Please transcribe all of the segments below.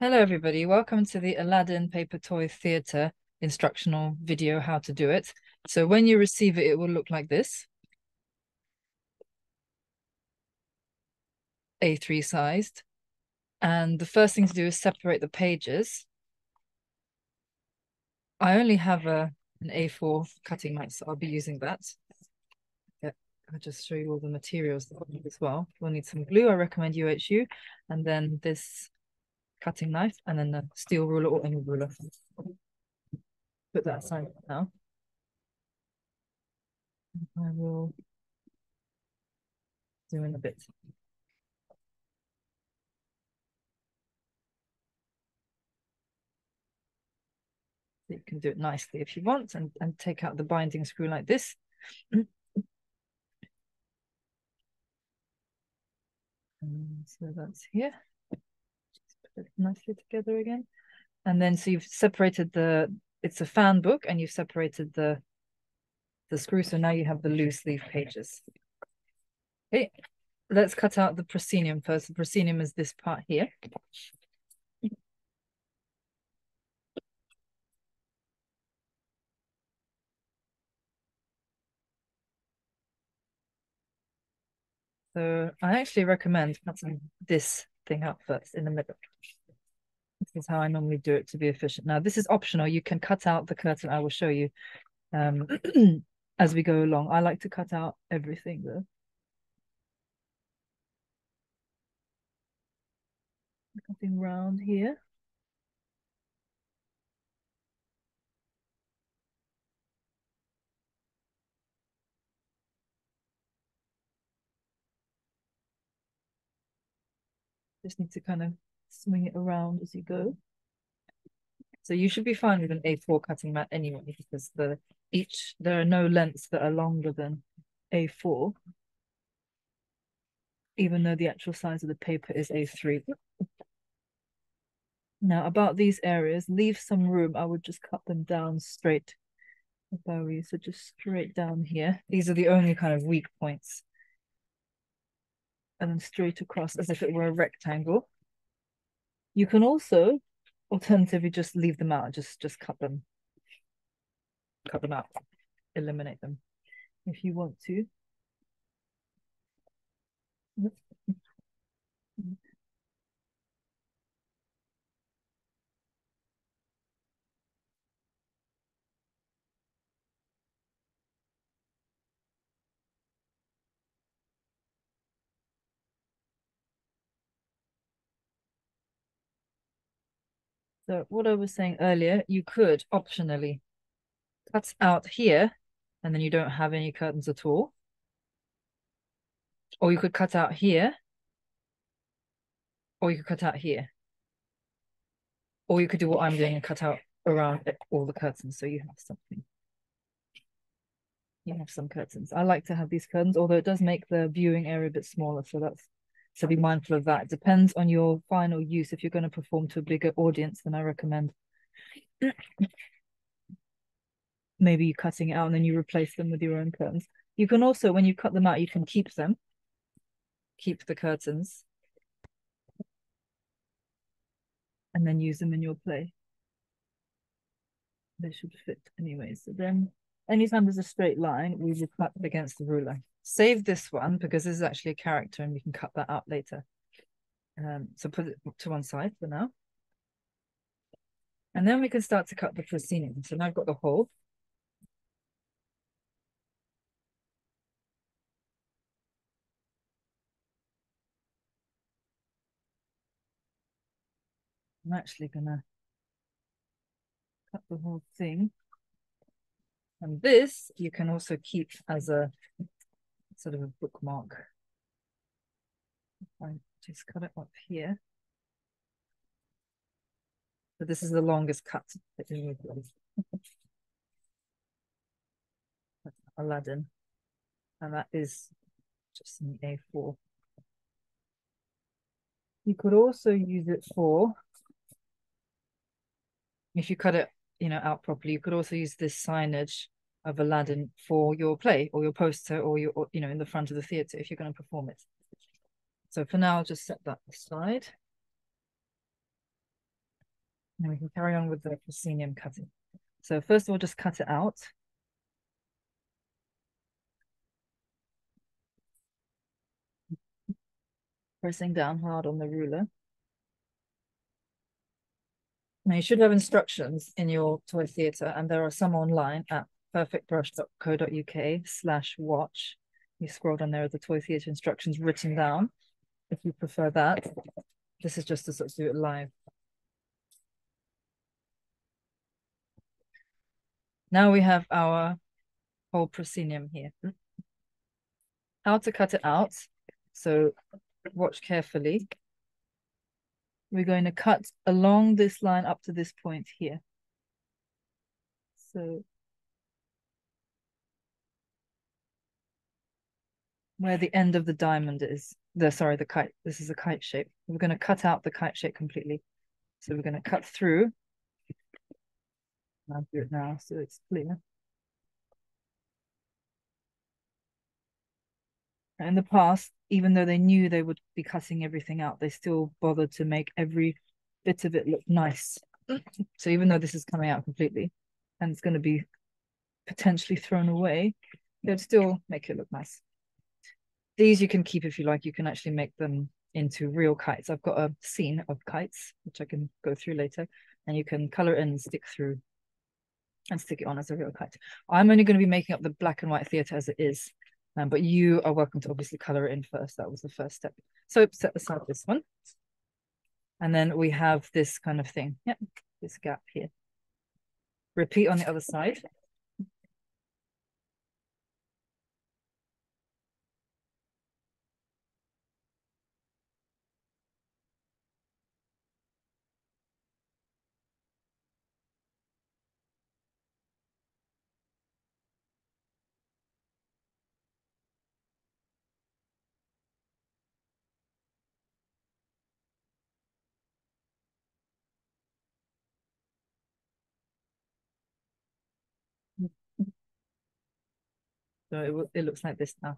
Hello, everybody. Welcome to the Aladdin Paper Toy Theatre instructional video, how to do it. So when you receive it, it will look like this, A3 sized. And the first thing to do is separate the pages. I only have an A4 cutting mat, so I'll be using that. Yeah, I'll just show you all the materials that I need as well. We'll need some glue. I recommend UHU, and then this cutting knife, and then a steel ruler or any ruler. Put that aside now. I will do in a bit. You can do it nicely if you want, and take out the binding screw like this. So that's here. Just put it nicely together again. And then so you've separated it's a fan book, and you've separated the screw. So now you have the loose leaf pages. Okay, let's cut out the proscenium first. The proscenium is this part here. So I actually recommend cutting this thing out first in the middle. This is how I normally do it to be efficient. Now, this is optional. You can cut out the curtain. I will show you as we go along. I like to cut out everything though. Cutting round here. Just need to kind of swing it around as you go. So you should be fine with an A4 cutting mat anyway, because there are no lengths that are longer than A4, even though the actual size of the paper is A3. Now, about these areas, leave some room. I would just cut them down straight if I were you. So just straight down here. These are the only kind of weak points. And then straight across as if it were a rectangle. You can also alternatively just leave them out, just cut them out, eliminate them if you want to. So what I was saying earlier, you could optionally cut out here, and then you don't have any curtains at all. Or you could cut out here, or you could cut out here. Or you could do what I'm doing and cut out around all the curtains, so you have something. You have some curtains. I like to have these curtains, although it does make the viewing area a bit smaller, so be mindful of that. It depends on your final use. If you're going to perform to a bigger audience, then I recommend maybe you cutting it out and then you replace them with your own curtains. You can also, when you cut them out, you can keep them, keep the curtains, and then use them in your play. They should fit anyway. So then anytime there's a straight line, we will cut against the ruler. Save this one because this is actually a character and we can cut that out later. So put it to one side for now. And then we can start to cut the proscenium. So now I've got the hole. I'm actually gonna cut the whole thing. And this you can also keep as a sort of a bookmark. I just cut it up here. But this is the longest cut that you need. Aladdin. And that is just an A4. You could also use it for, if you cut it, out properly, you could also use this signage of Aladdin for your play or your poster or in the front of the theatre if you're going to perform it. So for now, I'll just set that aside. And we can carry on with the proscenium cutting. So first of all, just cut it out. Pressing down hard on the ruler. Now you should have instructions in your toy theatre, and there are some online at perfectbrush.co.uk/watch. You scroll down there, the toy theatre instructions written down, if you prefer that. This is just to sort of do it live. Now we have our whole proscenium here. How to cut it out. So watch carefully. We're going to cut along this line up to this point here. So where the end of the diamond is, the kite, this is a kite shape. We're going to cut out the kite shape completely. So we're going to cut through. I'll do it now so it's clear. In the past, even though they knew they would be cutting everything out, they still bothered to make every bit of it look nice. So even though this is coming out completely and it's going to be potentially thrown away, they'd still make it look nice. These you can keep if you like. You can actually make them into real kites. I've got a scene of kites, which I can go through later, and you can color it in and stick through and stick it on as a real kite. I'm only going to be making up the black and white theatre as it is, but you are welcome to obviously color it in first. That was the first step. So set aside this one. And then we have this kind of thing. Yep, this gap here. Repeat on the other side. So it looks like this now.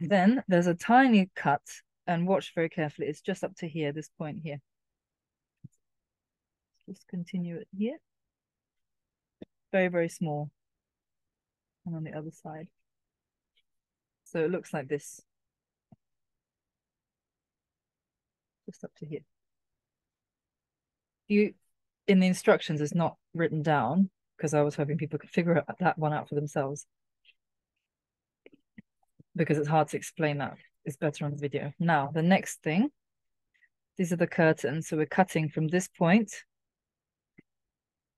Then there's a tiny cut, and watch very carefully. It's just up to here, this point here. Just continue it here. Very, very small. And on the other side. So it looks like this. Just up to here. In the instructions, it's not written down because I was hoping people could figure that one out for themselves. Because it's hard to explain that. It's better on the video. Now, the next thing, these are the curtains. So we're cutting from this point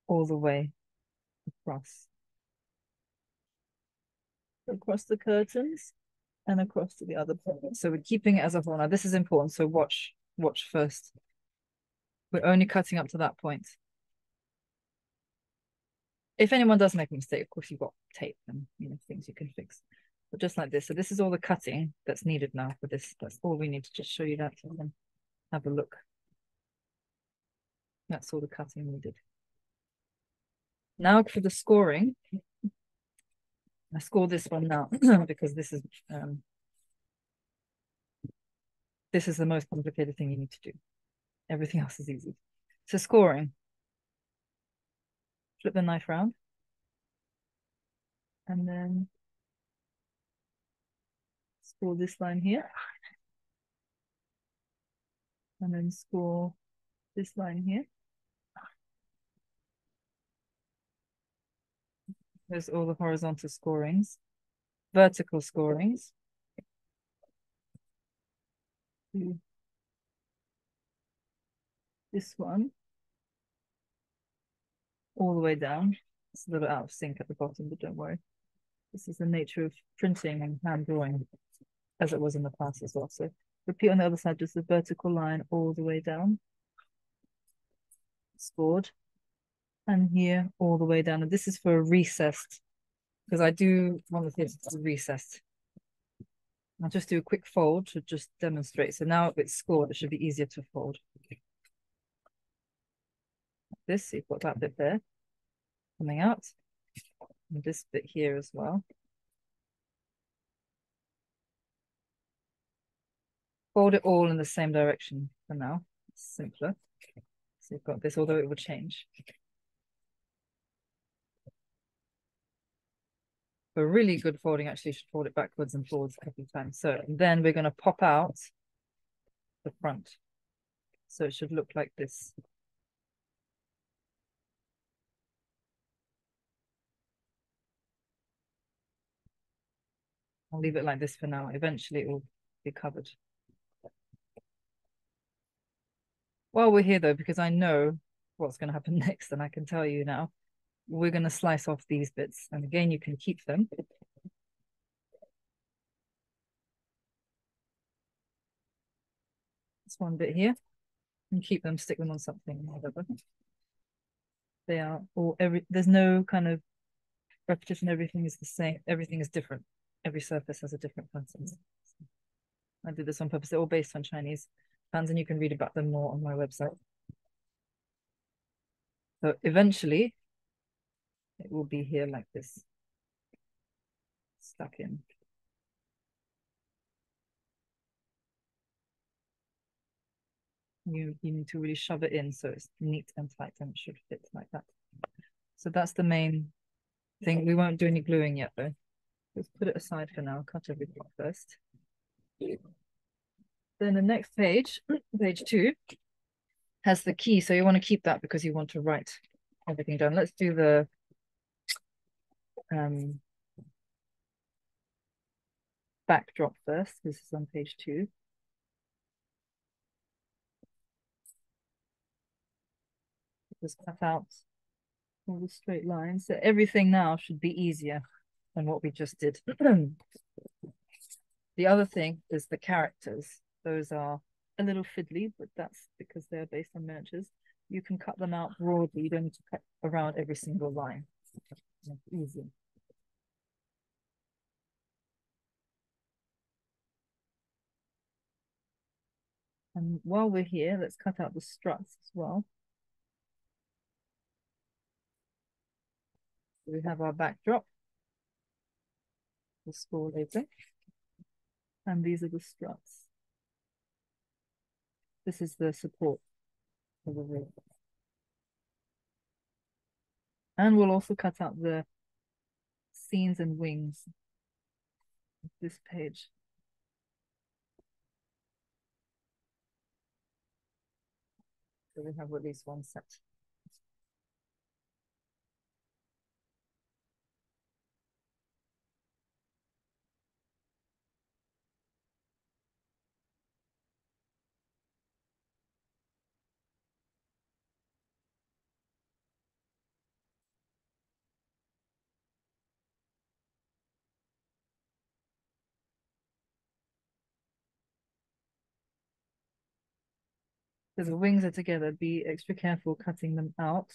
all the way across. Across the curtains and across to the other point. So we're keeping it as a whole. Now, this is important. So watch first. We're only cutting up to that point. If anyone does make a mistake, of course, you've got tape and things you can fix. But just like this. So this is all the cutting that's needed now for this. That's all we need to just show you that and then have a look. That's all the cutting needed. Now for the scoring. I score this one now because this is the most complicated thing you need to do. Everything else is easy. So scoring. Flip the knife around. And then score this line here. And then score this line here. There's all the horizontal scorings. Vertical scorings. This one. All the way down. It's a little out of sync at the bottom, but don't worry. This is the nature of printing and hand drawing, as it was in the past as well. So repeat on the other side, just the vertical line all the way down. Scored. And here all the way down. And this is for a recessed, because I do want the theatre to be recessed. I'll just do a quick fold to just demonstrate. So now it's scored, it should be easier to fold. Like this, so you've got that bit there coming out. And this bit here as well. Fold it all in the same direction for now. It's simpler. So you've got this, although it will change. For really good folding, actually, you should fold it backwards and forwards a couple of times. So then we're going to pop out the front. So it should look like this. I'll leave it like this for now. Eventually it will be covered. While we're here though, because I know what's going to happen next, and I can tell you now, we're going to slice off these bits. And again, you can keep them. This one bit here, and keep them, stick them on something, whatever. They are all, there's no kind of repetition. Everything is the same. Everything is different. Every surface has a different pattern. I did this on purpose. They're all based on Chinese patterns, and you can read about them more on my website. So eventually, it will be here like this, stuck in. You need to really shove it in so it's neat and tight, and it should fit like that. So that's the main thing. We won't do any gluing yet though. Let's put it aside for now. Cut everything first. Then the next page, page 2, has the key. So you want to keep that because you want to write everything down. Let's do the backdrop first. This is on page 2. Just cut out all the straight lines. So everything now should be easier than what we just did. The other thing is the characters. Those are a little fiddly, but that's because they're based on miniatures. You can cut them out broadly. You don't need to cut around every single line. It's easy. And while we're here, let's cut out the struts as well. So we have our backdrop, the score later, and these are the struts. This is the support for the roof. And we'll also cut out the scenes and wings of this page. So we have at least one set. Because the wings are together, be extra careful cutting them out.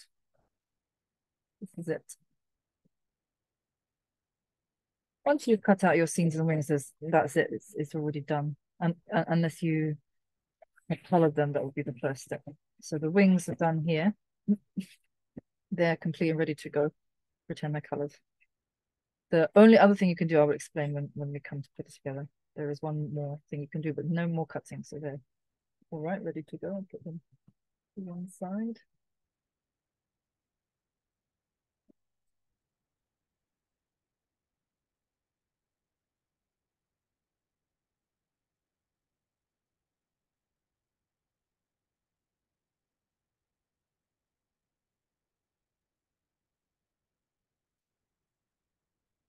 This is it. Once you've cut out your scenes and wings, that's it. It's already done. And unless you have colored them, that would be the first step. So the wings are done here. They're complete and ready to go. Pretend they're colored. The only other thing you can do, I will explain when we come to put it together. There is one more thing you can do, but no more cutting. So they're all right, ready to go. I'll put them to one side.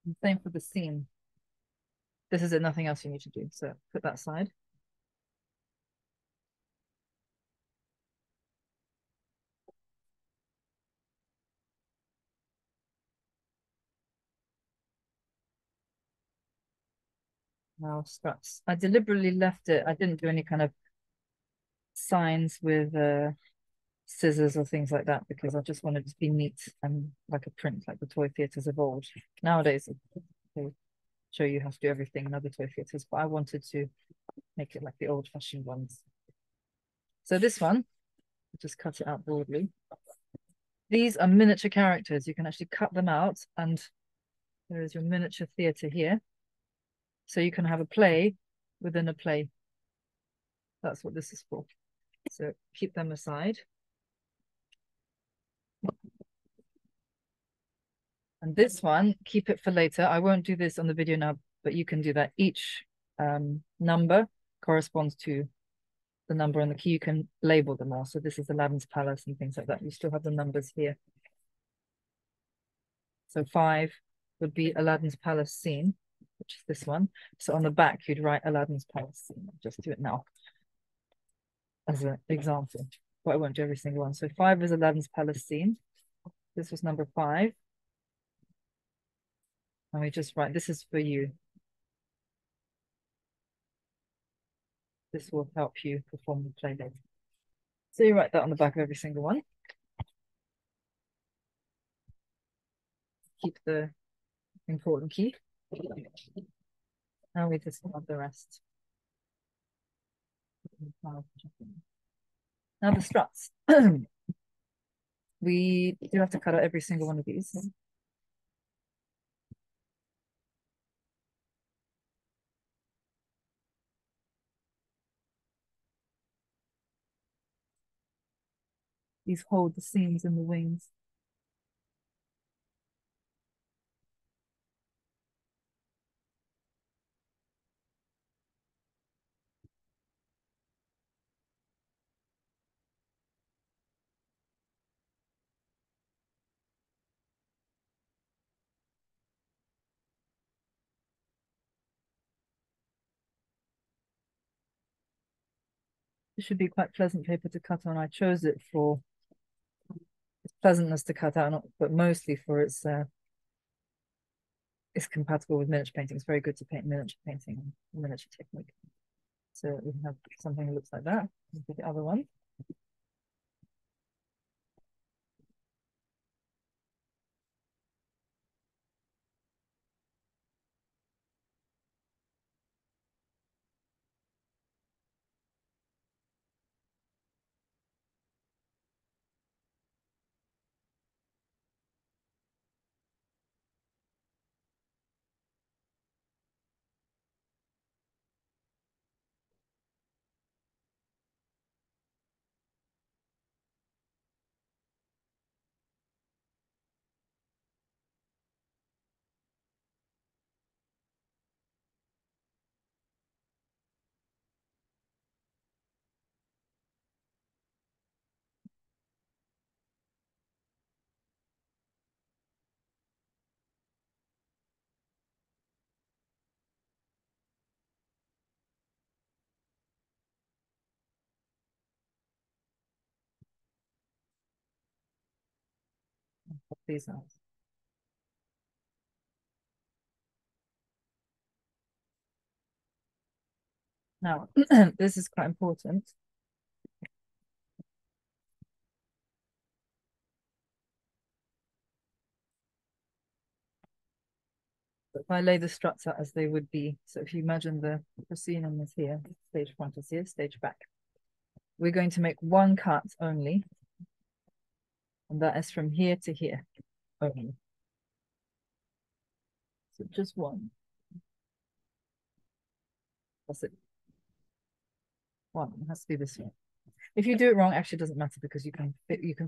And same for the seam. This is it, nothing else you need to do. So put that aside. Now struts. I deliberately left it. I didn't do any kind of signs with scissors or things like that because I just wanted it to be neat and like a print, like the toy theatres of old. Nowadays, they show you how to do everything in other toy theatres, but I wanted to make it like the old-fashioned ones. So this one, just cut it out broadly. These are miniature characters. You can actually cut them out, and there is your miniature theatre here. So you can have a play within a play. That's what this is for. So keep them aside. And this one, keep it for later. I won't do this on the video now, but you can do that. Each number corresponds to the number on the key. You can label them all. So this is Aladdin's Palace and things like that. You still have the numbers here. So 5 would be Aladdin's Palace scene, which is this one. So on the back, you'd write Aladdin's Palace scene. I'll just do it now as an example, but I won't do every single one. So 5 is Aladdin's Palace scene. This was number 5. And we just write, this is for you. This will help you perform the play later. So you write that on the back of every single one. Keep the important key. Now we just have the rest. Now the struts. We do have to cut out every single one of these. These hold the seams in the wings. It should be quite pleasant paper to cut on. I chose it for its pleasantness to cut out, but mostly for it's compatible with miniature painting. It's very good to paint miniature painting and miniature technique. So we have something that looks like that. Look the other one. Pop these out. Now, this is quite important. If I lay the struts out as they would be, so if you imagine the proscenium is here, stage front is here, stage back. We're going to make one cut only, and that is from here to here only. So just one. That's it. One. It has to be this one. If you do it wrong, actually it doesn't matter because you can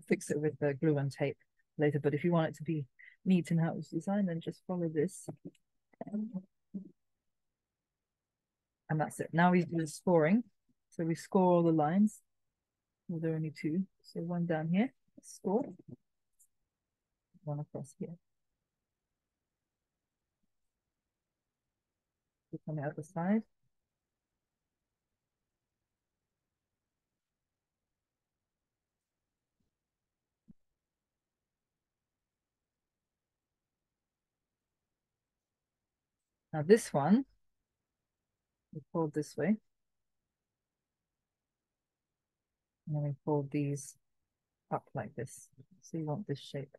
fix it with the glue and tape later. But if you want it to be neat and how it was designed, then just follow this. And that's it. Now we do the scoring. So we score all the lines. Well, there are only 2. So one down here, score. One across here. Look on the other side. Now this one, we fold this way. And then we fold these up like this. So you want this shape.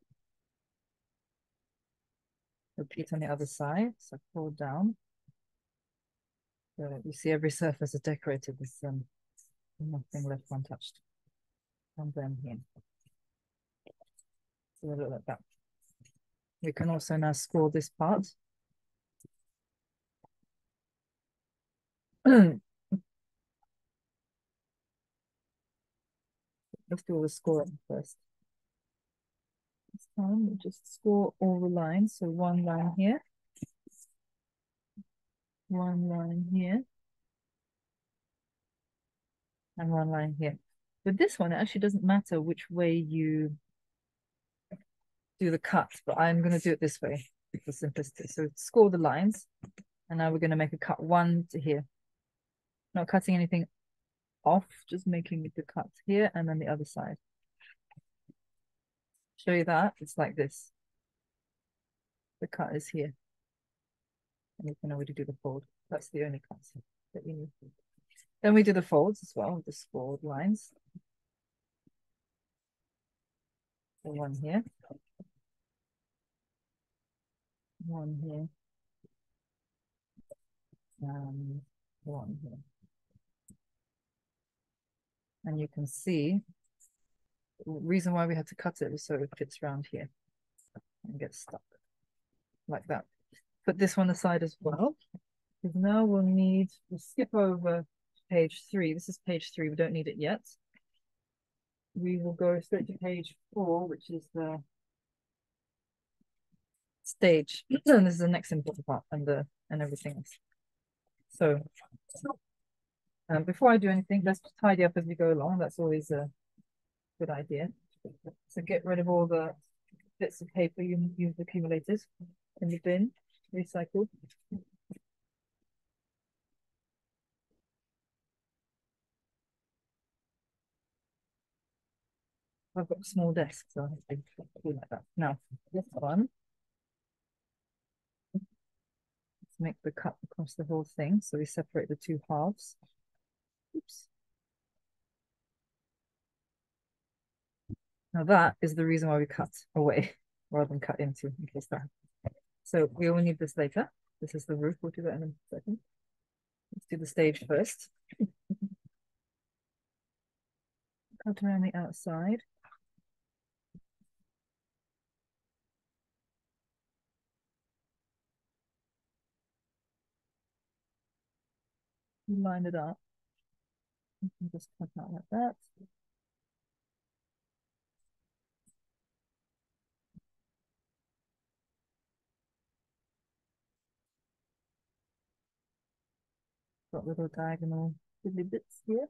Repeat on the other side. So fold down. So you see every surface is decorated with nothing left untouched. And then here. So they look like that. We can also now score this part. Let's do all the scoring first. time, we just score all the lines. So one line here, one line here, and one line here. With this one, it actually doesn't matter which way you do the cut, but I'm going to do it this way for simplicity. So score the lines, and now we're going to make a cut one to here. Not cutting anything off, just making the cut here and then the other side. Show you that it's like this. The cut is here, and you can already do the fold. That's the only cut that you need. Then we do the folds as well, the scored lines. So one here, one here, and one here. And you can see the reason why we had to cut it is so it fits around here and gets stuck like that. Put this one aside as well, because now we'll skip over page 3. This is page 3, we don't need it yet. We will go straight to page 4, which is the stage. And this is the next important part and everything else. So before I do anything, let's tidy up as we go along. That's always a good idea. So get rid of all the bits of paper you've accumulated in the bin, recycle. I've got a small desk, so I have to do like that. Now, this one, let's make the cut across the whole thing. So we separate the two halves. Oops. Now that is the reason why we cut away rather than cut into, in case that. So we will need this later. This is the roof. We'll do that in a second. Let's do the stage first. Cut around the outside. Line it up. You can just cut out like that. Got little diagonal fiddly bits here.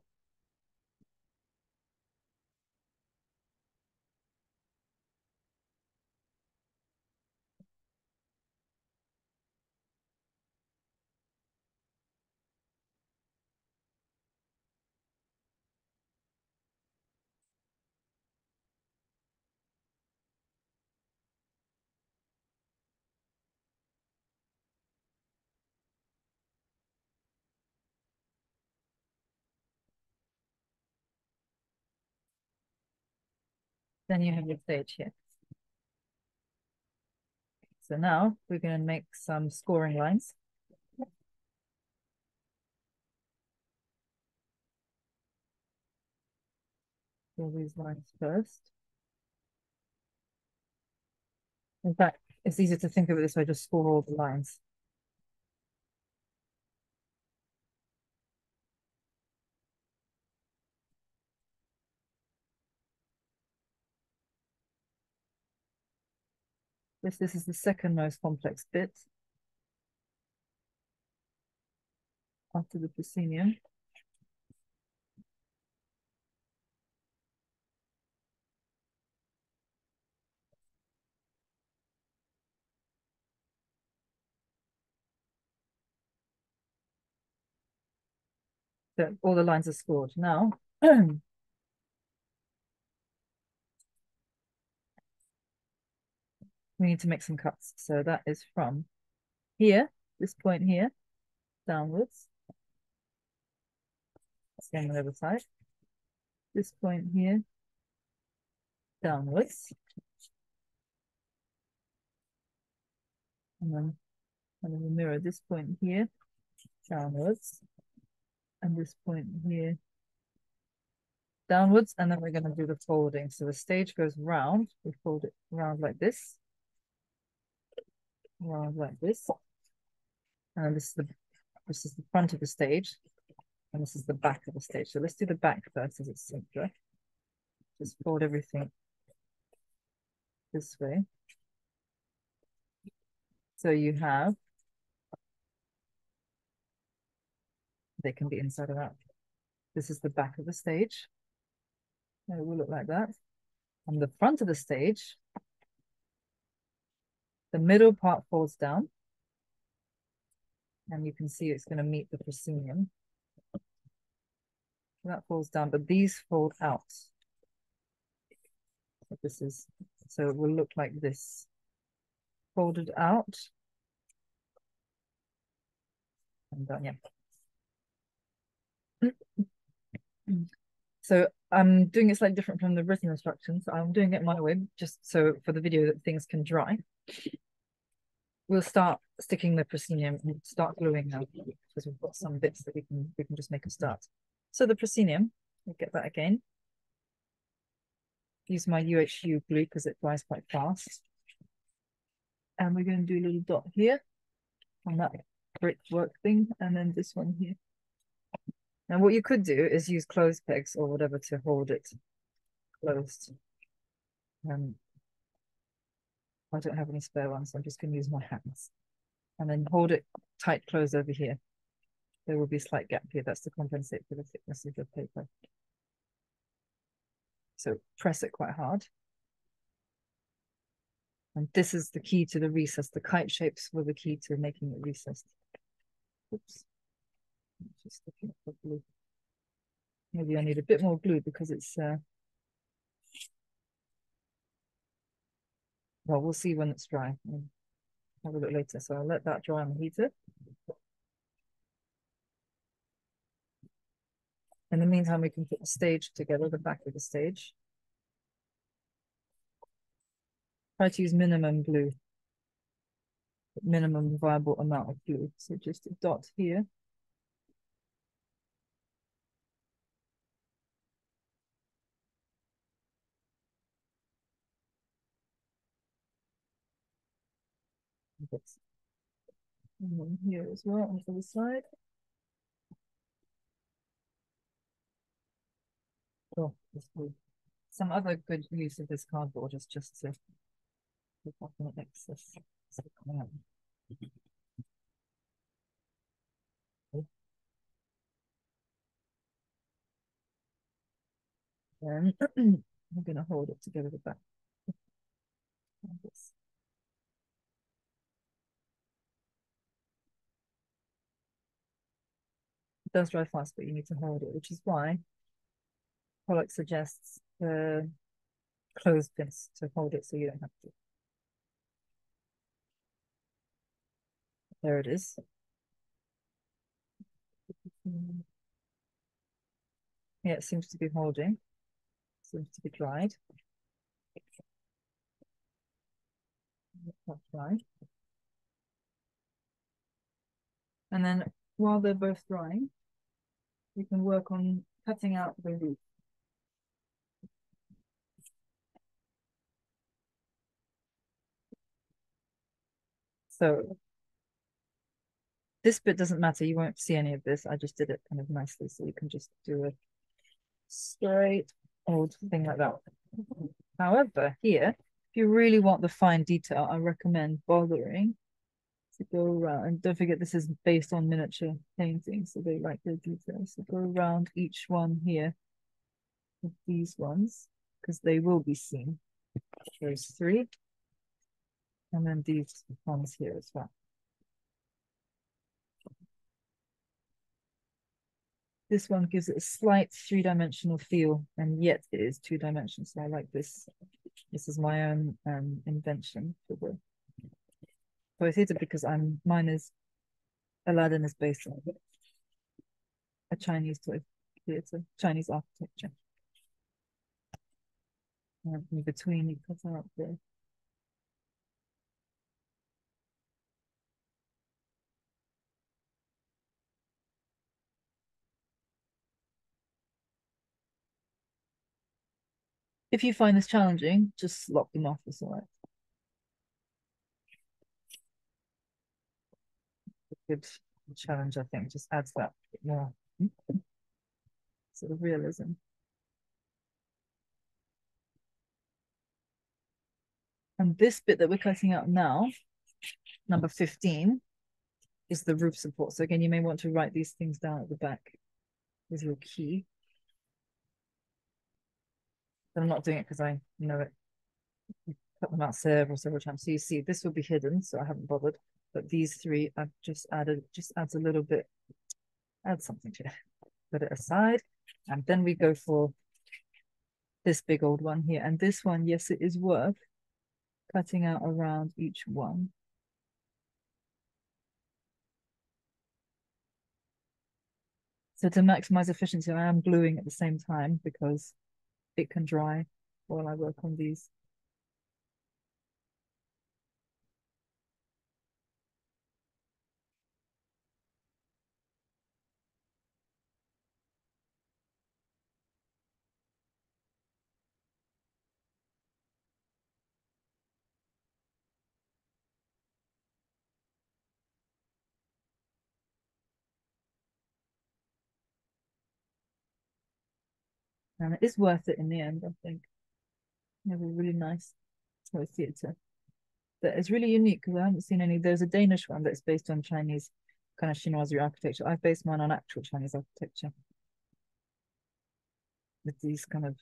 Then you have your stage here. So now we're going to make some scoring lines. All these lines first. In fact, it's easier to think of it this way, just score all the lines. This is the second most complex bit after the proscenium. So all the lines are scored. Now, we need to make some cuts. So that is from here, this point here, downwards. Same on the other side. This point here, downwards. And then we mirror this point here, downwards. And this point here, downwards. And then we're going to do the folding. So the stage goes round. We fold it round like this. Round like this. And this is the front of the stage. And this is the back of the stage. So let's do the back first as it's simpler. Just fold everything this way. So you have, they can be inside or out. This is the back of the stage. And it will look like that. On the front of the stage, the middle part folds down. And you can see it's going to meet the proscenium. That falls down, but these fold out. So this is, so it will look like this. Folded out. And done, yeah. So I'm doing it slightly different from the written instructions. I'm doing it my way, just so for the video that things can dry. We'll start sticking the proscenium and start gluing now because we've got some bits that we can just make a start. So the proscenium, we'll get that again. Use my UHU glue because it dries quite fast. And we're going to do a little dot here on that brickwork thing, and then this one here. Now what you could do is use clothes pegs or whatever to hold it closed. I don't have any spare ones, so I'm just going to use my hands. And then hold it tight closed over here. There will be a slight gap here. That's to compensate for the thickness of the paper. So press it quite hard. And this is the key to the recess. The kite shapes were the key to making it recessed. Oops. Just looking for glue. Maybe I need a bit more glue because it's well, we'll see when it's dry. I'll have a look later. So I'll let that dry on the heater. In the meantime, we can put the stage together, the back of the stage. Try to use minimum glue, minimum viable amount of glue. So just a dot here. And then here as well on the side. Oh, some other good use of this cardboard is just to put off an excess. Then I'm going to hold it together with that. Like this. It does dry fast, but you need to hold it, which is why Pollock suggests the clothespins to hold it so you don't have to. There it is. Yeah, it seems to be holding. Seems to be dried. Not dried. And then while they're both drying, we can work on cutting out the leaf. So this bit doesn't matter. You won't see any of this. I just did it kind of nicely. So you can just do a straight old thing like that. However, here, if you really want the fine detail, I recommend bothering to go around. And don't forget, this is based on miniature painting. So they like their details. So go around each one here with these ones, because they will be seen. There's 3. And then these ones here as well. This one gives it a slight 3-dimensional feel, and yet it is 2-dimensional. So I like this. This is my own invention for the toy theatre because mine is Aladdin is based on a Chinese toy theatre, Chinese architecture. And in between, you cut out the if you find this challenging, just lop them off. It's all right. A good challenge, I think, just adds that bit more sort of realism. then this bit that we're cutting out now, number 15, is the roof support. So again, you may want to write these things down at the back with your key. But I'm not doing it because I know it. Cut them out several times. So you see, this will be hidden, so I haven't bothered. But these three I've just added, just adds a little bit, add something to it. Put it aside. And then we go for this big old one here. And this one, yes, it is worth cutting out around each one. So to maximize efficiency, I am gluing at the same time because it can dry while I work on these. And it is worth it in the end, I think. They have a really nice toy theatre that is really unique because I haven't seen any. There's a Danish one that's based on Chinese kind of chinoiserie architecture. I've based mine on actual Chinese architecture with these kind of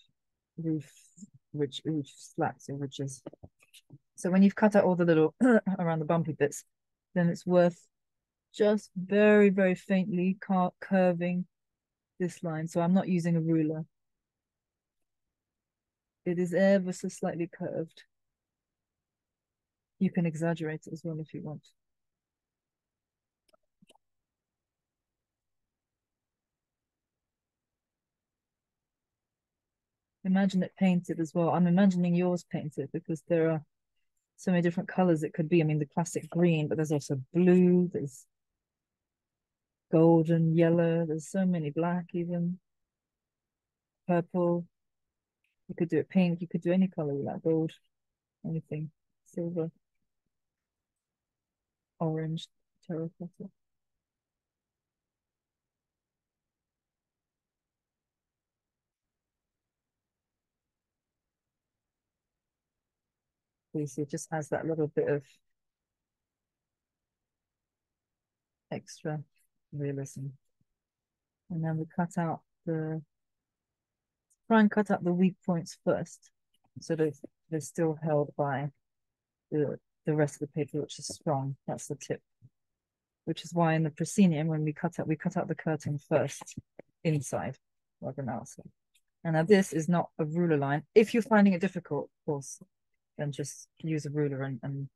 roof slats or ridges. So when you've cut out all the little around the bumpy bits, then it's worth just very, very faintly curving this line. So I'm not using a ruler. It is ever so slightly curved. You can exaggerate it as well if you want. Imagine it painted as well. I'm imagining yours painted because there are so many different colors it could be. I mean, the classic green, but there's also blue, there's golden, yellow, there's so many, black even, purple. You could do it pink, you could do any color you like, gold, anything, silver, orange, terracotta. You see, it just has that little bit of extra realism. And then we cut out try and cut out the weak points first, so that they're still held by the rest of the paper, which is strong. That's the tip. Which is why in the proscenium, when we cut out the curtain first, inside, rather than outside. And now this is not a ruler line. If you're finding it difficult, of course, then just use a ruler and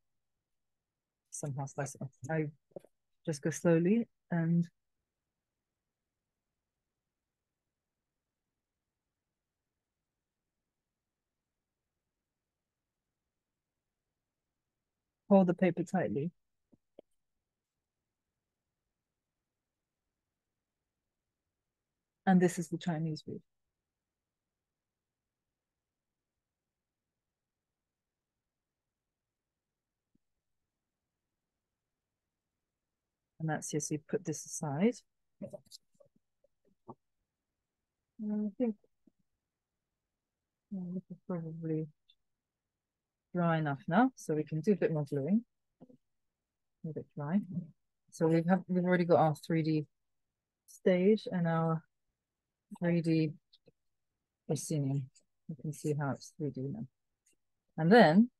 somehow slice it off. I just go slowly and hold the paper tightly. And this is the Chinese route. And that's just, you put this aside. And I think this is probably dry enough now, so we can do a bit more gluing. Let it dry. So we've already got our 3D stage and our 3D proscenium. You can see how it's 3D now. And then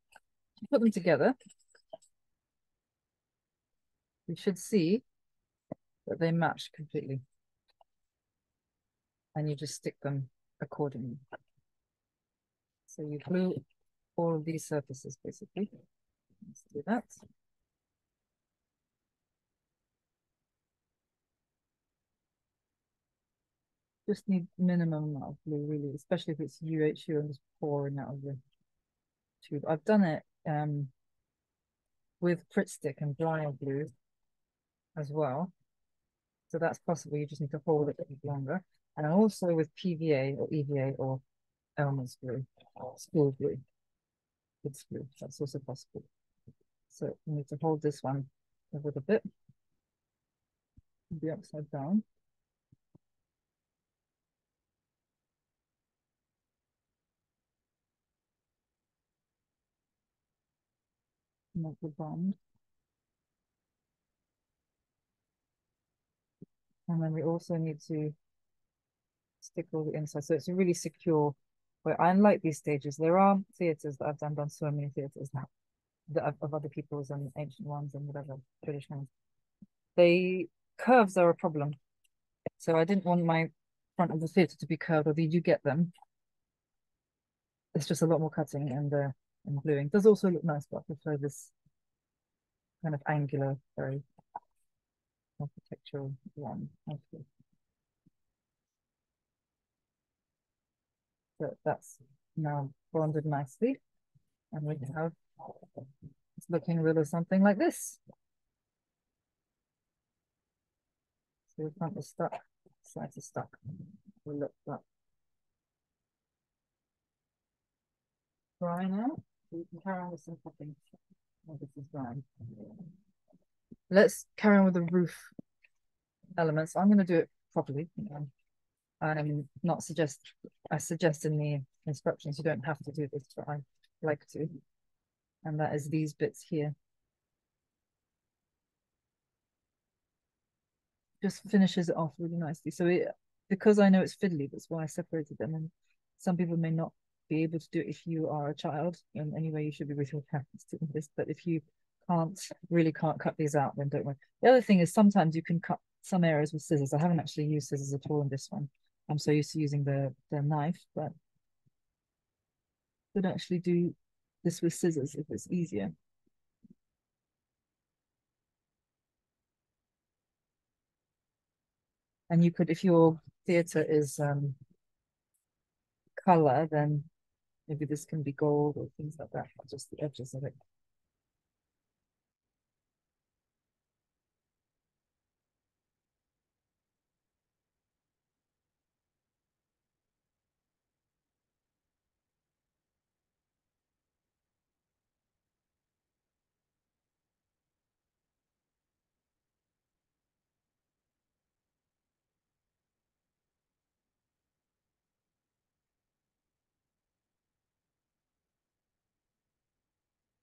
put them together. You should see that they match completely. And you just stick them accordingly. So you glue all of these surfaces basically. Let's do that. Just need minimum amount of glue, really, especially if it's UHU and just pouring out of the tube. I've done it with Pritt stick and dryer glue as well. So that's possible. You just need to hold it a bit longer. And also with PVA or EVA or Elmer's glue, school glue, with glue. That's also possible. So you need to hold this one a little bit, be upside down. make the bond. And then we also need to stick all the inside. So it's a really secure way. I like these stages. There are theatres that I've done so many theatres now that of other people's and ancient ones and whatever traditional. They curves are a problem. So I didn't want my front of the theatre to be curved, although you do get them. It's just a lot more cutting and gluing. It does also look nice, but I prefer this kind of angular, very architectural one. So that's now bonded nicely. And we have it's looking a little something like this. So the front is stuck, sides are stuck. We'll look that dry now. So we can carry on with some cutting. Oh, this is drying. Let's carry on with the roof elements. I'm going to do it properly. I'm not suggest I suggest in the instructions you don't have to do this, but I like to. And that is these bits here. Just finishes it off really nicely. So because I know it's fiddly, that's why I separated them. And some people may not be able to do it if you are a child. And anyway, you should be with your parents doing this. But if you really can't cut these out, then don't worry. The other thing is sometimes you can cut some areas with scissors. I haven't actually used scissors at all in this one. I'm so used to using the knife, but could actually do this with scissors if it's easier. And you could, if your theatre is color, then maybe this can be gold or things like that, just the edges of it.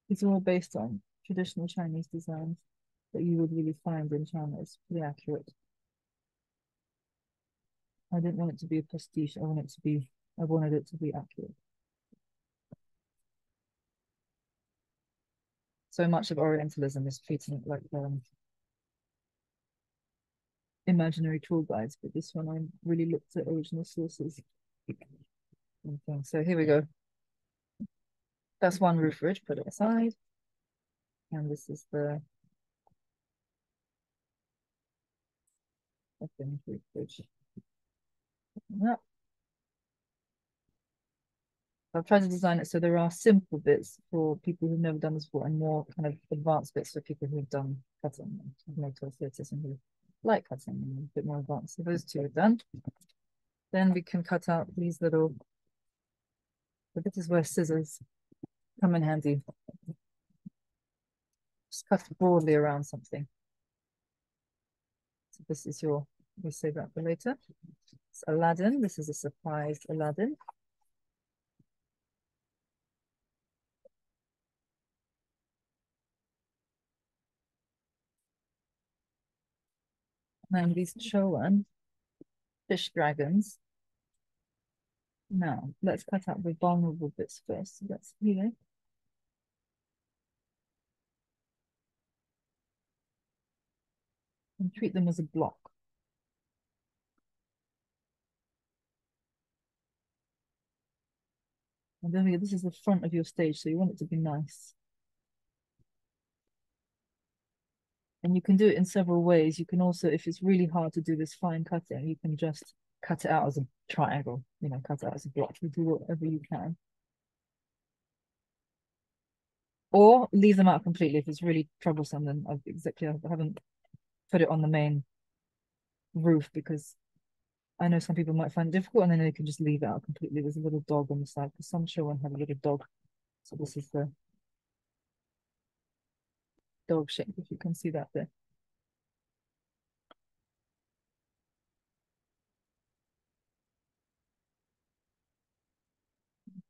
These are all based on traditional Chinese designs that you would really find in China. It's pretty accurate. I didn't want it to be a prestige. I wanted it to be accurate. So much of Orientalism is treating it like imaginary tour guides, but this one I really looked at original sources. Okay, so here we go. That's one roof ridge, put it aside. And this is the second roof ridge. Yep. I've tried to design it so there are simple bits for people who've never done this before and more kind of advanced bits for people who've done cutting and motor theatres and who like cutting and a bit more advanced. So those two are done. Then we can cut out these little, but this is where scissors come in handy. Just cut broadly around something. So this is we'll save that for later. It's Aladdin. This is a surprised Aladdin. And these Chowan fish dragons. Now, let's cut out the vulnerable bits first. So that's here. And treat them as a block. And then this is the front of your stage, so you want it to be nice. And you can do it in several ways. You can also, if it's really hard to do this fine cutting, you can just cut it out as a triangle, cut it out as a block. You do whatever you can. Or leave them out completely if it's really troublesome. Then I haven't put it on the main roof because I know some people might find it difficult, and then they can just leave it out completely. There's a little dog on the side because some children have a little dog. So this is the dog shape, if you can see that there.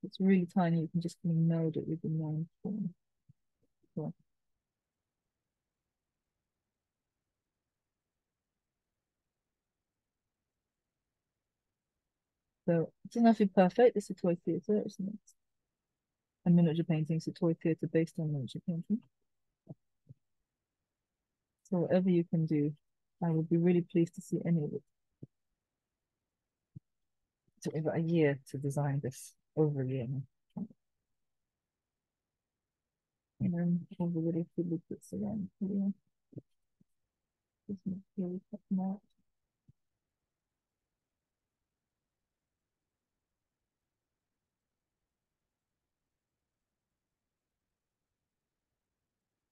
It's really tiny. You can just kind of meld it with the knife. So it doesn't have to be perfect. It's a toy theatre, isn't it? And miniature painting. It's a toy theatre based on miniature painting. So whatever you can do, I would be really pleased to see any of it. It took me about a year to design this, over a year now. And then all the little fiddly bits around here. Just make sure we cut them out.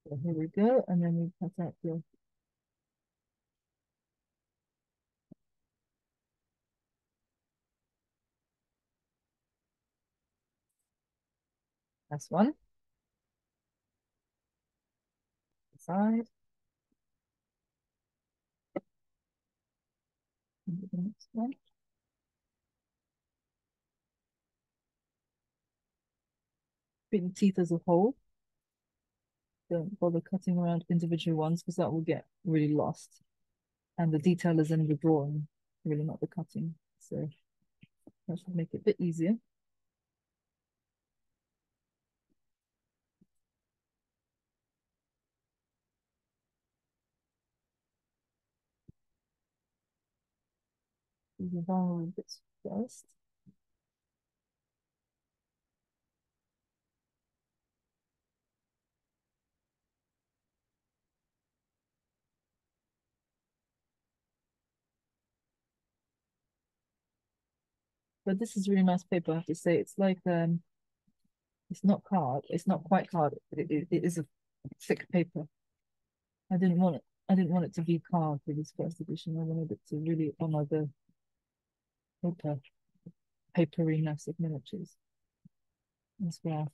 So here we go, and then we cut out the last one, the side, and the next one. Treat the teeth as a whole. Don't bother cutting around individual ones because that will get really lost. And the detail is in the drawing, really not the cutting. So that should make it a bit easier. Do the vulnerable bits first. But this is really nice paper, I have to say. It's like it's not card. It's not quite card. It is a thick paper. I didn't want it to be card for this first edition. I wanted it to really honor the paper paperiness of miniatures as well.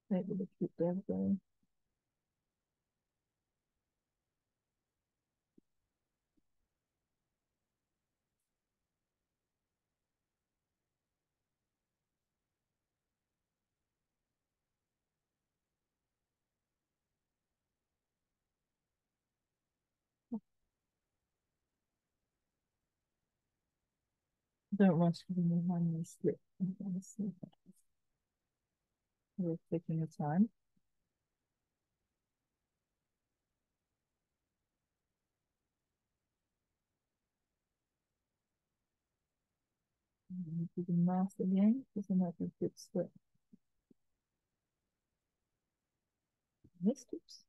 Maybe the keep there going. Don't rush for the hand may slip. We're taking your time. Do the mouth again, because then that be a good slip. Missed, oops.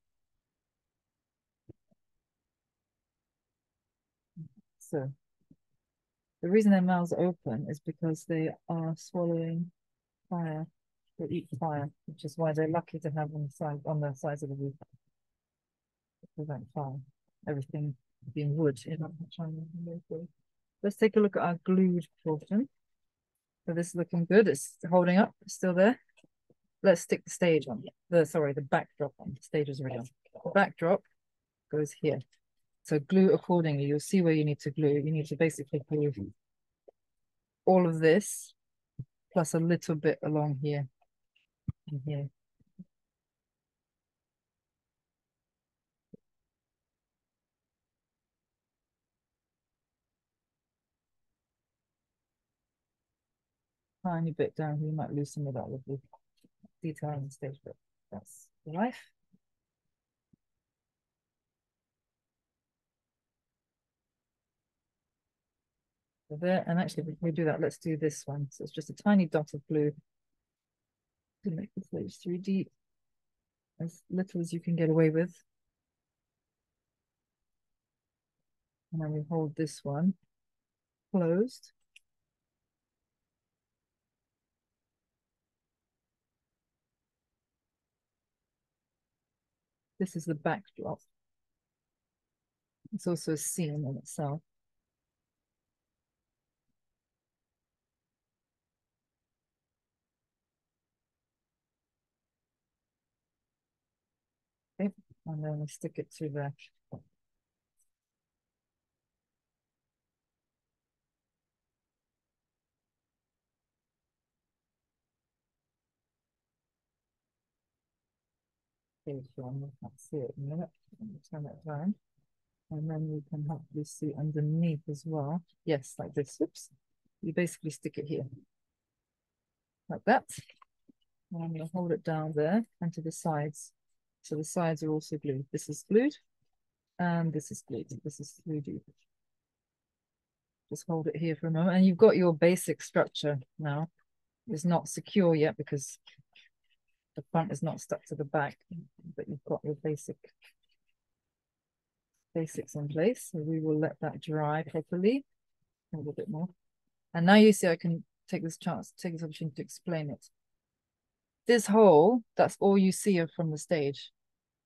So the reason their mouths are open is because they are swallowing fire. They eat fire, which is why they're lucky to have on the sides of the roof to prevent fire. Everything being wood in China. Let's take a look at our glued portion. So this is looking good. It's holding up, it's still there. Let's stick the stage on. The backdrop on. The stage is already on. The backdrop goes here. So glue accordingly. You'll see where you need to glue. You need to basically glue all of this plus a little bit along here and here. Tiny bit down here. You might lose some of that with the detail on the stage, but that's life. So there, and actually before we do that, let's do this one. So it's just a tiny dot of blue to make the stage 3D as little as you can get away with. And then we hold this one closed. This is the backdrop. It's also a scene in itself. Okay, and then we stick it to the page one. We can't see it in a minute. Turn that down. And then you can hopefully see underneath as well. Yes, like this. Oops. You basically stick it here, like that. And I'm going to hold it down there and to the sides. So the sides are also glued. This is glued, and this is glued. This is 3D. Just hold it here for a moment, and you've got your basic structure now. It's not secure yet because the front is not stuck to the back, but you've got your basics in place. So we will let that dry properly a little bit more. And now you see I can take this opportunity to explain it. This hole, that's all you see from the stage.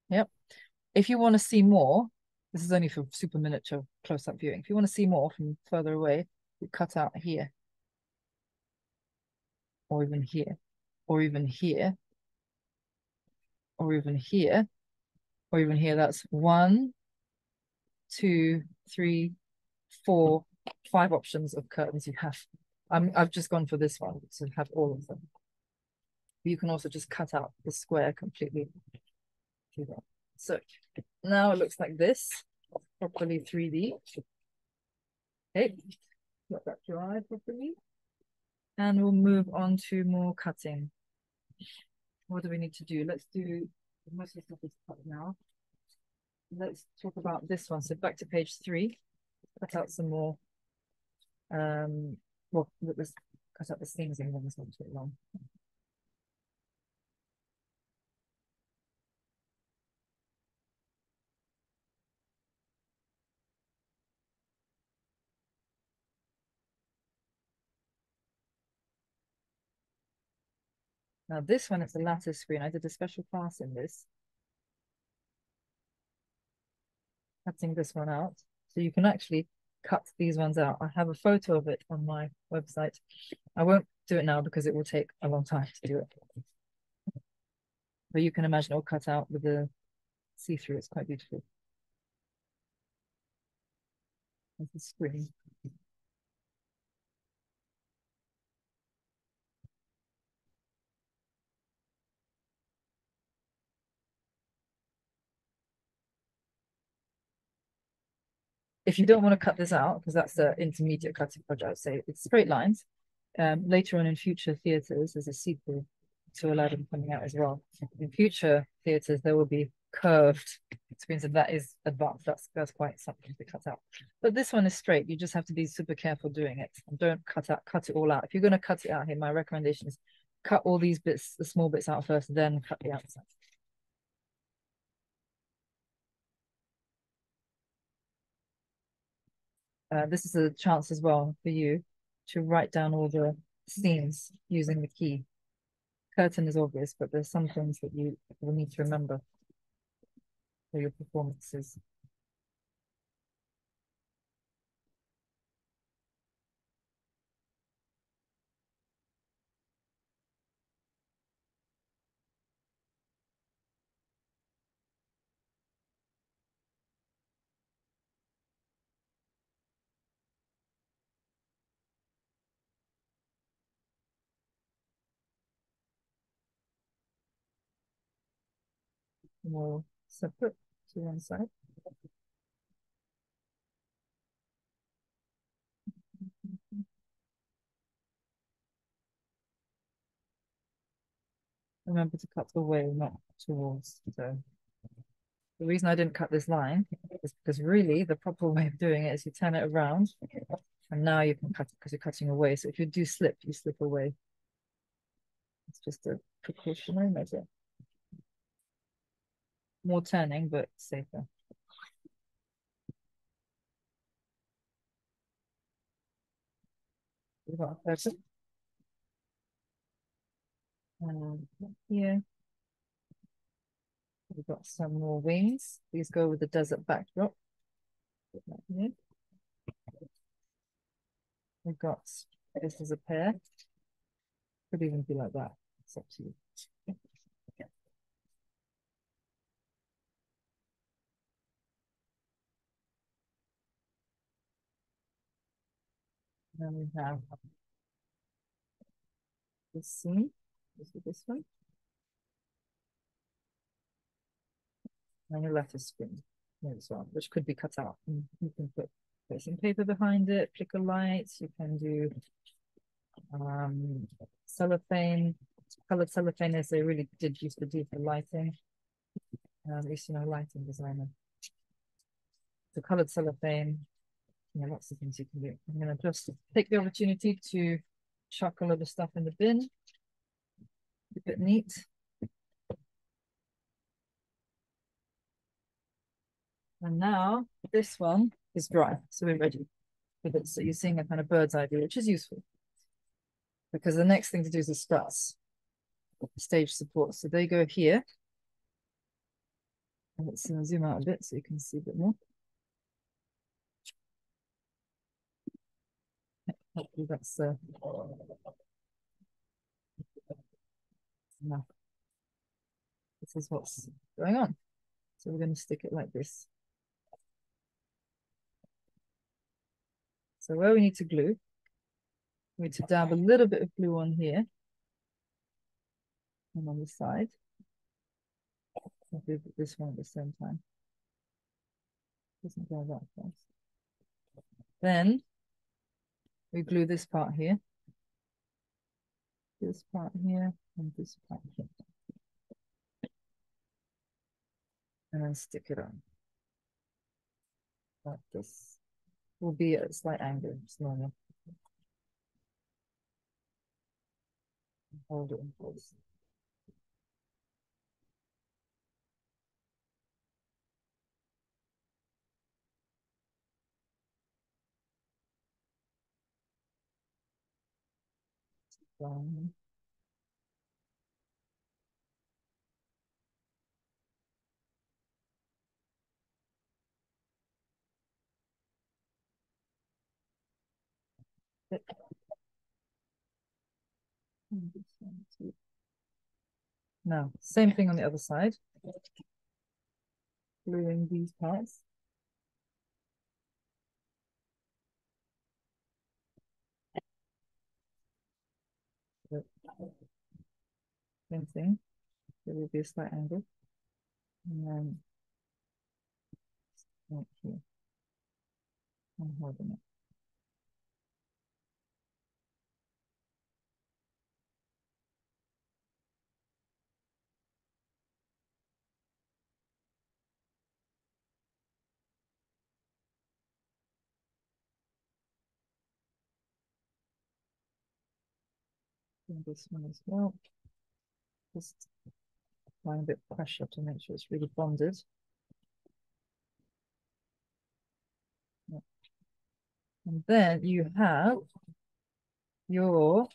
Yep. If you want to see more, this is only for super miniature close-up viewing. If you want to see more from further away, you cut out here, or even here, or even here, or even here, or even here. That's 1, 2, 3, 4, 5 options of curtains you have. I've just gone for this one to have all of them. You can also just cut out the square completely. So now it looks like this, properly 3D. Okay, let that dry properly. And we'll move on to more cutting. What do we need to do? Let's do, most of the stuff is cut now. Let's talk about this one. So back to page 3, cut out some more, well, let's cut out the seams in one, it's not too long. Now this one is the lattice screen. I did a special class in this, cutting this one out. So you can actually cut these ones out. I have a photo of it on my website. I won't do it now because it will take a long time to do it. But you can imagine it all cut out with the see-through. It's quite beautiful. There's the screen. If you don't want to cut this out, because that's the intermediate cutting project, I'd say it's straight lines. Later on in future theatres, there's a sequel to Aladdin coming out as well. In future theatres, there will be curved screens, and that is advanced. That's quite something to cut out. But this one is straight. You just have to be super careful doing it, and don't cut it all out. If you're going to cut it out here, my recommendation is cut all these bits, the small bits out first, then cut the outside. This is a chance as well for you to write down all the scenes using the key. Curtain is obvious, but there's some things that you will need to remember for your performances. More separate to one side. Remember to cut away, not towards. So the reason I didn't cut this line is because really the proper way of doing it is you turn it around and now you can cut it because you're cutting away. So if you do slip, you slip away. It's just a precautionary measure. More turning, but safer. We've got a person. Here we've got some more wings. These go with the desert backdrop. We've got this as a pair. Could even be like that. It's up to you. Then we have this scene. This one. And your lattice screen. as well, which could be cut out. And you can put some paper behind it, flicker lights. You can do cellophane, colored cellophane, as they really did used to do for lighting. Used to know lighting designer. The colored cellophane, lots of things you can do. I'm going to just take the opportunity to chuck a lot of stuff in the bin. Keep it neat. And now this one is dry, so we're ready with it. So you're seeing a kind of bird's eye view, which is useful because the next thing to do is the struts, stage support. So they go here. And let's zoom out a bit so you can see a bit more. Hopefully that's enough. This is what's going on. So we're going to stick it like this. So where we need to glue, we need to dab a little bit of glue on here and on the side. I'll do this one at the same time. Doesn't go that fast. Then we glue this part here, and this part here. And then stick it on. Like this. Will be at a slight angle, it's normal. Hold it in place. Now, same thing on the other side. Gluing these parts. Same thing. There will be a slight angle. And then right here. I'm holding it. And this one as well. Just applying a bit of pressure to make sure it's really bonded. And then you have your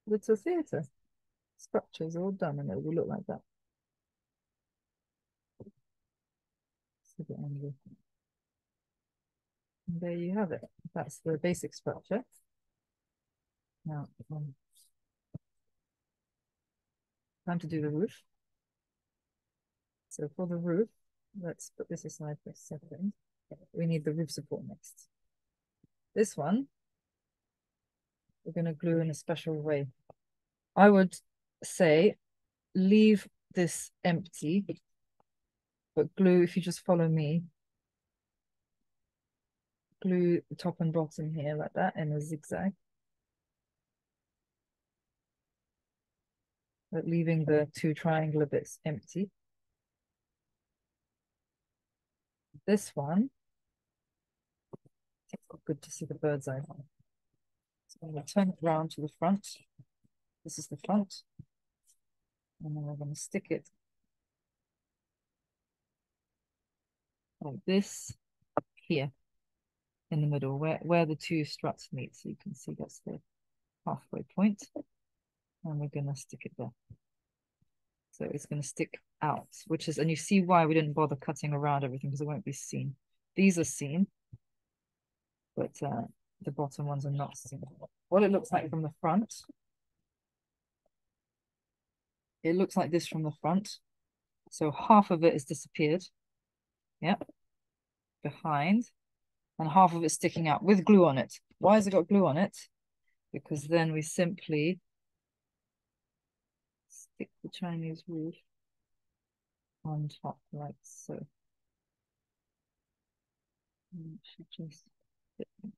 little theatre. Structures all done and it will look like that. And there you have it. That's the basic structure. Now, time to do the roof. So for the roof, let's put this aside for a second. We need the roof support next. This one, we're going to glue in a special way. I would say leave this empty, but glue, if you just follow me, glue the top and bottom here like that in a zigzag. But leaving the two triangular bits empty. This one, it's good to see the bird's eye. So I'm going to turn it around to the front. This is the front. And then we're going to stick it like this here in the middle, where the two struts meet. So you can see that's the halfway point. And we're going to stick it there. So it's going to stick out, which is, and you see why we didn't bother cutting around everything because it won't be seen. These are seen, but the bottom ones are not seen. What it looks like from the front, it looks like this from the front. So half of it is disappeared. Yep. Behind. And half of it sticking out with glue on it. Why has it got glue on it? Because then we simply stick the Chinese roof on top like so. And it should just fit in.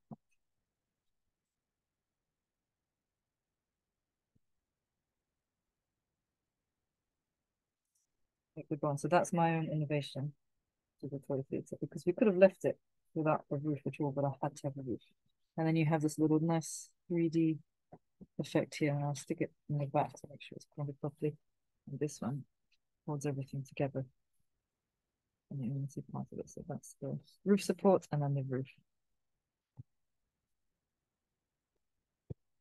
Like the bond. So that's my own innovation to the toilet theatre, because we could have left it without a roof at all, but I had to have a roof. And then you have this little nice 3D effect here, and I'll stick it in the back to make sure it's grounded properly. And this one holds everything together, and you can see part of it. So that's the roof support, and then the roof.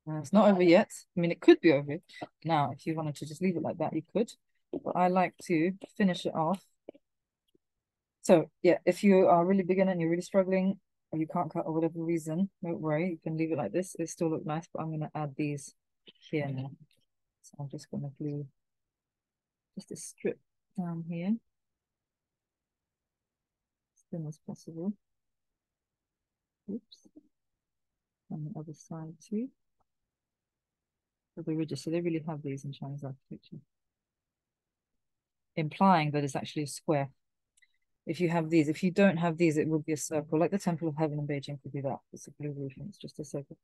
It's not over yet. I mean, it could be over now. If you wanted to just leave it like that, you could. But I like to finish it off. So yeah, if you are really beginner and you're really struggling, or you can't cut or whatever reason, don't worry. You can leave it like this. It still look nice, but I'm going to add these here now. So I'm just going to glue just a strip down here, as thin as possible. Oops. On the other side too. For the ridges, so they really have these in Chinese architecture, implying that it's actually a square. If you have these, if you don't have these, it would be a circle, like the Temple of Heaven in Beijing could be that. It's a blue roof and it's just a circle.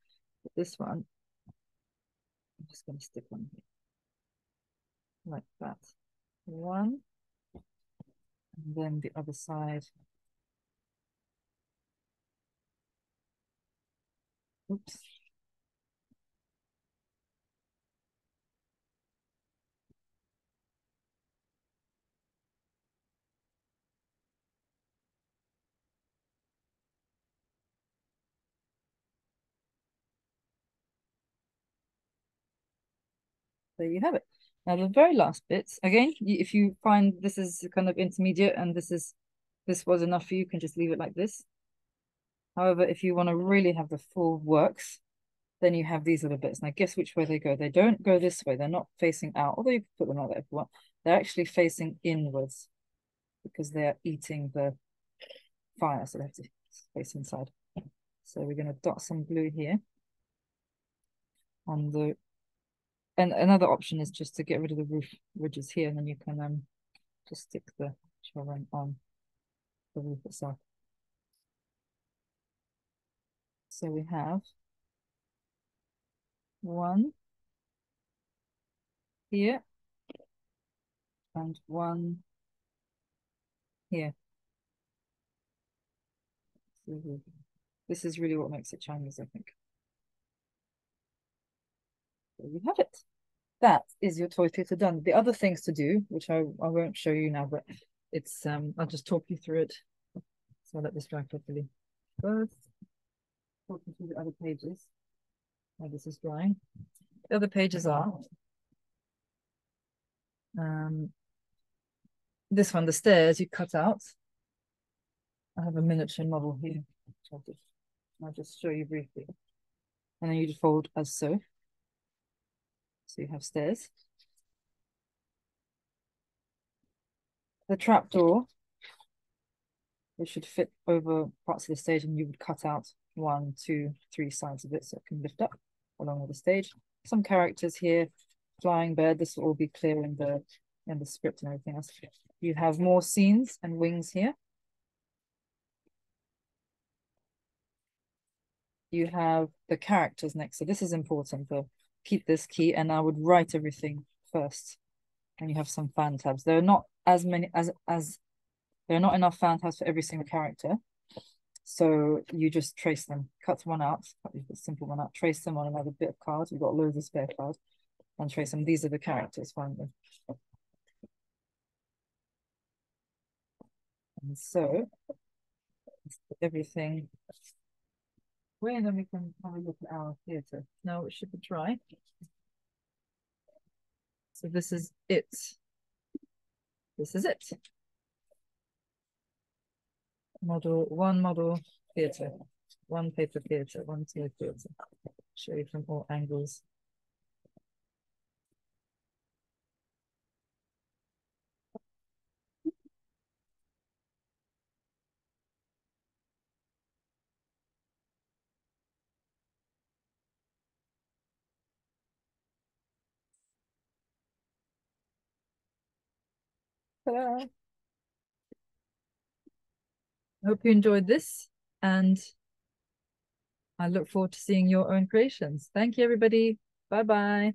But this one, I'm just going to stick on here like that. One, and then the other side. Oops. There you have it. Now the very last bits, again, if you find this is kind of intermediate and this was enough for you, you can just leave it like this. However, if you want to really have the full works, then you have these little bits. Now guess which way they go. They don't go this way. They're not facing out, although you can put them out there if you want. They're actually facing inwards because they're eating the fire, so they have to face inside. So we're going to dot some glue here on the, and another option is just to get rid of the roof ridges here, and then you can just stick the children on the roof itself. So we have one here and one here. This is really what makes it Chinese, I think. There you have it. That is your toy theatre done. The other things to do, which I won't show you now, but it's I'll just talk you through it. So I'll let this dry properly. First, talk you through the other pages. Now this is drying. The other pages are this one, the stairs you cut out. I have a miniature model here. I'll just show you briefly. And then you just fold as so. So you have stairs. The trapdoor, it should fit over parts of the stage, and you would cut out 1, 2, 3 sides of it so it can lift up along with the stage. Some characters here, flying bird, this will all be clear in the script and everything else. You have more scenes and wings here. You have the characters next. So this is important to keep this key, and I would write everything first. And you have some fan tabs. There are not as many as there are not enough fan tabs for every single character. So you just trace them, cut one out, cut the simple one out, trace them on another bit of card. You've got loads of spare card, and trace them. These are the characters finally. And so everything away, and then we can have a look at our theatre. Now it should be dry. So this is it. This is it. Model theatre, one paper theatre, one tier theatre. Show you from all angles. Ta-da! I hope you enjoyed this, and I look forward to seeing your own creations. Thank you, everybody. Bye bye.